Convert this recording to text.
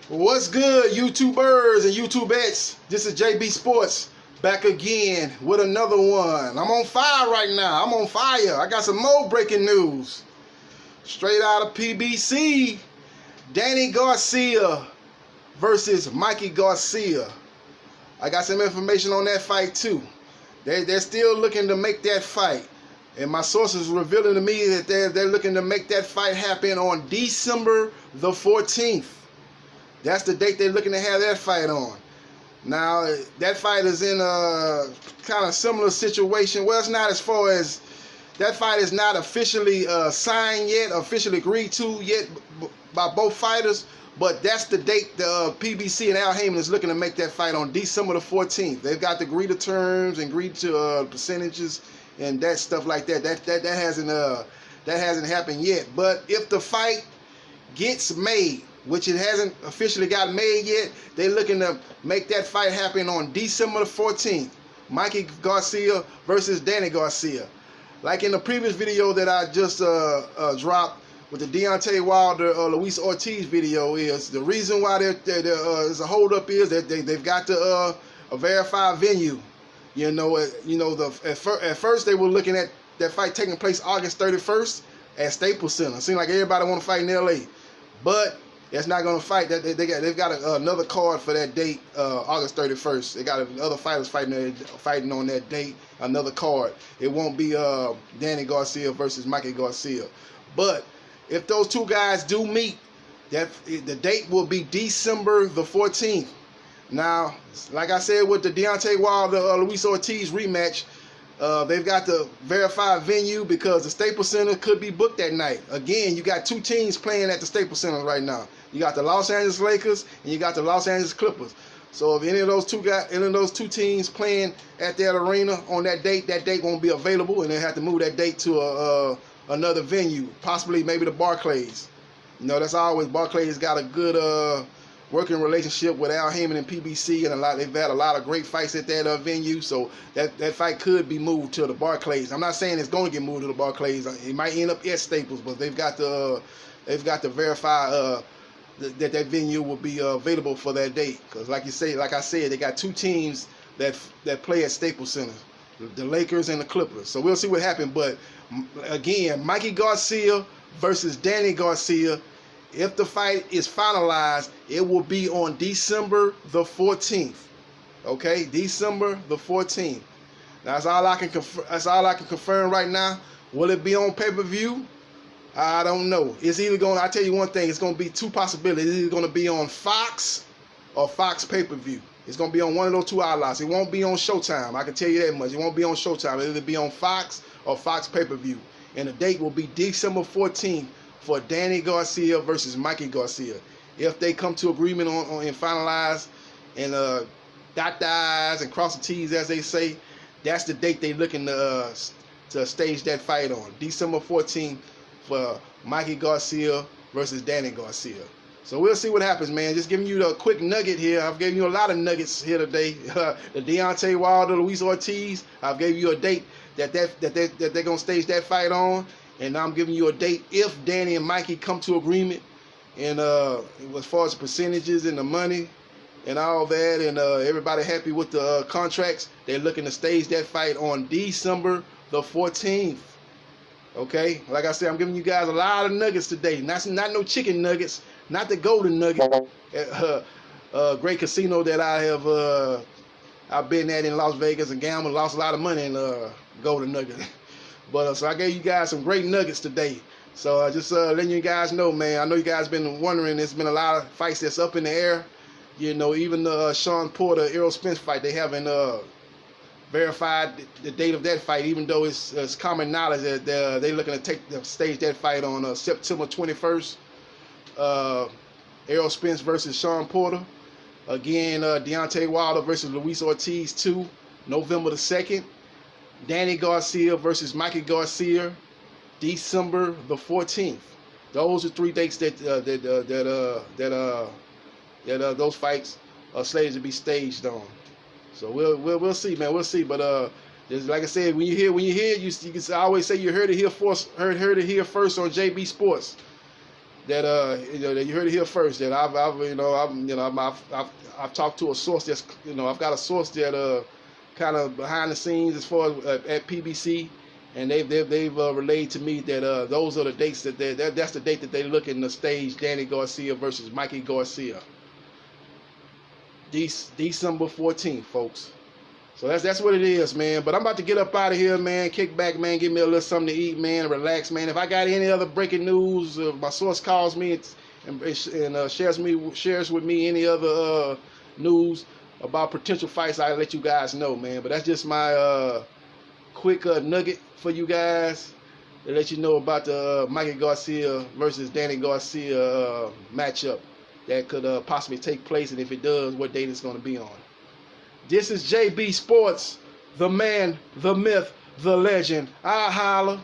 What's good, YouTubers and YouTubettes? This is JB Sports back again with another one. I'm on fire right now. I'm on fire. I got some more breaking news. Straight out of PBC, Danny Garcia versus Mikey Garcia. I got some information on that fight too. They're still looking to make that fight. And my sources revealing to me that they're looking to make that fight happen on December the 14th. That's the date they're looking to have that fight on. Now, that fight is in a kind of similar situation. Well, it's not as far as that fight is not officially signed yet, officially agreed to yet by both fighters. But that's the date the PBC and Al Heyman is looking to make that fight on December the 14th. They've got to agree to terms and agree to percentages and that stuff like that. That hasn't happened yet. But if the fight gets made, which it hasn't officially got made yet, they're looking to make that fight happen on December the 14th. Mikey Garcia versus Danny Garcia. Like in the previous video that I just dropped with the Deontay Wilder Luis Ortiz video, is the reason why there's a holdup is that they've got to a verified venue. At first they were looking at that fight taking place August 31st at Staples Center. Seems like everybody want to fight in LA, but that's not going to fight. They've got another card for that date, August 31st. They got other fighters fighting on that date, another card. It won't be Danny Garcia versus Mikey Garcia. But if those two guys do meet, the date will be December the 14th. Now, like I said with the Deontay Wilder Luis Ortiz rematch, they've got the verified venue because the Staples Center could be booked that night. Again, you got two teams playing at the Staples Center right now. You got the Los Angeles Lakers and you got the Los Angeles Clippers. So if any of those two teams playing at that arena on that date won't be available, and they have to move that date to another venue, possibly maybe the Barclays. That's always Barclays got a good working relationship with Al Heyman and PBC, and they've had a lot of great fights at that venue, so that fight could be moved to the Barclays. I'm not saying it's going to get moved to the Barclays. It might end up at Staples, but they've got to verify that venue will be available for that date. Because like I said, they got two teams that play at Staples Center, the Lakers and the Clippers. So we'll see what happens. But again, Mikey Garcia versus Danny Garcia. If the fight is finalized, it will be on December the 14th. Okay, December the 14th. That's all I can confirm right now. Will it be on pay-per-view? I don't know. It's either going. I tell you one thing. It's going to be two possibilities. It's either going to be on Fox or Fox pay-per-view. It's going to be on one of those two outlets. It won't be on Showtime. I can tell you that much. It won't be on Showtime. It'll either be on Fox or Fox pay-per-view. And the date will be December 14th. For Danny Garcia versus Mikey Garcia. If they come to agreement on and finalize and dot the I's and cross the T's, as they say, that's the date they're looking to stage that fight on. December 14th for Mikey Garcia versus Danny Garcia. So we'll see what happens, man. Just giving you a quick nugget here. I've given you a lot of nuggets here today. The Deontay Wilder, Luis Ortiz, I've gave you a date that they're going to stage that fight on. And now I'm giving you a date if Danny and Mikey come to agreement, and as far as the percentages and the money and all that, and everybody happy with the contracts, they're looking to stage that fight on December the 14th. Okay, like I said, I'm giving you guys a lot of nuggets today. Not no chicken nuggets, not the golden nugget. Great casino that I've been at in Las Vegas and gambled, lost a lot of money in golden nugget. But so I gave you guys some great nuggets today. So just letting you guys know, man. I know you guys been wondering. There's been a lot of fights that's up in the air. Even the Sean Porter Errol Spence fight, they haven't verified the date of that fight. Even though it's common knowledge that they're looking to stage that fight on September 21st. Errol Spence versus Sean Porter. Again, Deontay Wilder versus Luis Ortiz 2, November the 2nd. Danny Garcia versus Mikey Garcia, December the 14th. Those are three dates that those fights are slated to be staged on. So we'll see, man. We'll see. But just like I said, when you hear, you can always say you heard it here first on JB Sports. that that you heard it here first. That I've talked to a source that's I've got a source that kind of behind the scenes as far as at PBC, and they've relayed to me that those are the dates that's the date that they're looking to stage Danny Garcia versus Mikey Garcia. December 14th, folks. So that's what it is, man. But I'm about to get up out of here, man. Kick back, man. Give me a little something to eat, man. Relax, man. If I got any other breaking news, my source calls me and shares with me any other news about potential fights, I'll let you guys know, man. But that's just my quick nugget for you guys to let you know about the Mikey Garcia versus Danny Garcia matchup that could possibly take place, and if it does, what date it's going to be on. This is JB Sports, the man, the myth, the legend. I holla.